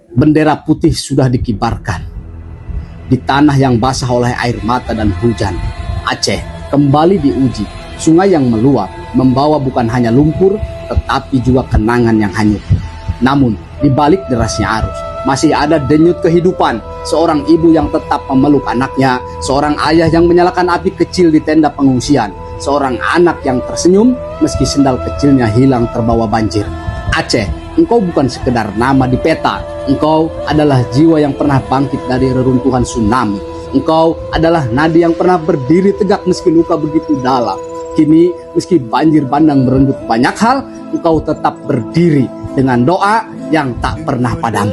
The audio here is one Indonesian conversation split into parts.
Bendera putih sudah dikibarkan di tanah yang basah oleh air mata dan hujan. Aceh kembali diuji. Sungai yang meluap membawa bukan hanya lumpur, tetapi juga kenangan yang hanyut. Namun, di balik derasnya arus, masih ada denyut kehidupan. Seorang ibu yang tetap memeluk anaknya, seorang ayah yang menyalakan api kecil di tenda pengungsian, seorang anak yang tersenyum meski sendal kecilnya hilang terbawa banjir. Aceh, engkau bukan sekedar nama di peta. Engkau adalah jiwa yang pernah bangkit dari reruntuhan tsunami. Engkau adalah nadi yang pernah berdiri tegak meski luka begitu dalam. Kini, meski banjir bandang merenggut banyak hal, engkau tetap berdiri dengan doa yang tak pernah padam.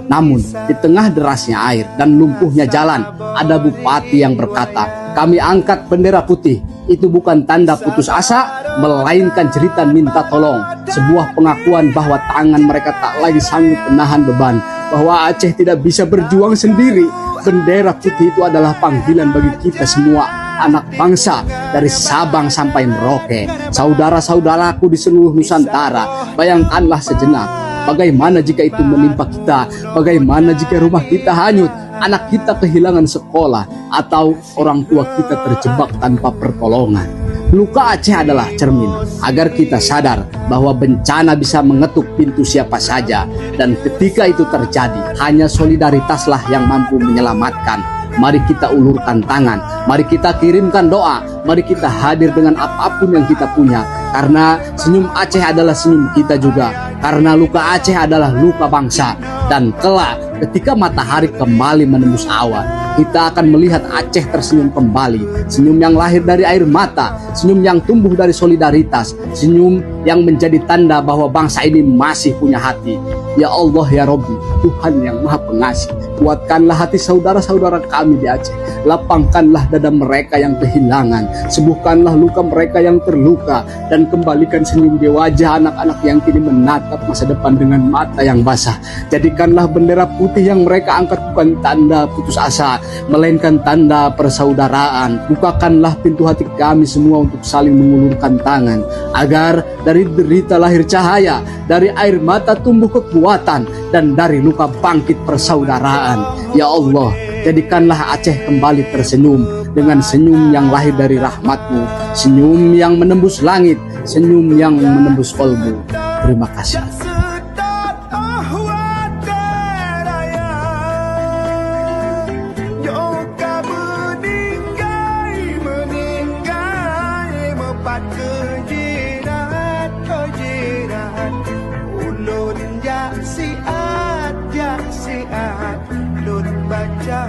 Namun, di tengah derasnya air dan lumpuhnya jalan, ada bupati yang berkata, "Kami angkat bendera putih." Itu bukan tanda putus asa, melainkan jeritan minta tolong. Sebuah pengakuan bahwa tangan mereka tak lagi sanggup menahan beban, bahwa Aceh tidak bisa berjuang sendiri. Bendera putih itu adalah panggilan bagi kita semua, anak bangsa dari Sabang sampai Merauke, saudara-saudaraku di seluruh Nusantara. Bayangkanlah sejenak, bagaimana jika itu menimpa kita? Bagaimana jika rumah kita hanyut, anak kita kehilangan sekolah, atau orang tua kita terjebak tanpa pertolongan? Luka Aceh adalah cermin agar kita sadar bahwa bencana bisa mengetuk pintu siapa saja, dan ketika itu terjadi, hanya solidaritaslah yang mampu menyelamatkan. Mari kita ulurkan tangan, mari kita kirimkan doa, mari kita hadir dengan apapun yang kita punya, karena senyum Aceh adalah senyum kita juga, karena luka Aceh adalah luka bangsa. Dan kelak ketika matahari kembali menembus awan, kita akan melihat Aceh tersenyum kembali, senyum yang lahir dari air mata, senyum yang tumbuh dari solidaritas, senyum yang menjadi tanda bahwa bangsa ini masih punya hati. Ya Allah ya Rabbi, Tuhan yang Maha Pengasih, kuatkanlah hati saudara-saudara kami di Aceh, lapangkanlah dada mereka yang kehilangan, sembuhkanlah luka mereka yang terluka, dan kembalikan senyum di wajah anak-anak yang kini menatap masa depan dengan mata yang basah. Jadikanlah bendera putih yang mereka angkat bukan tanda putus asa, melainkan tanda persaudaraan. Bukakanlah pintu hati kami semua untuk saling mengulurkan tangan, agar dari derita lahir cahaya, dari air mata tumbuh kekuatan, dan dari luka bangkit persaudaraan. Ya Allah, jadikanlah Aceh kembali tersenyum dengan senyum yang lahir dari rahmat-Mu, senyum yang menembus langit, senyum yang menembus kolbu. Terima kasih. Ulun jak siat, lun baca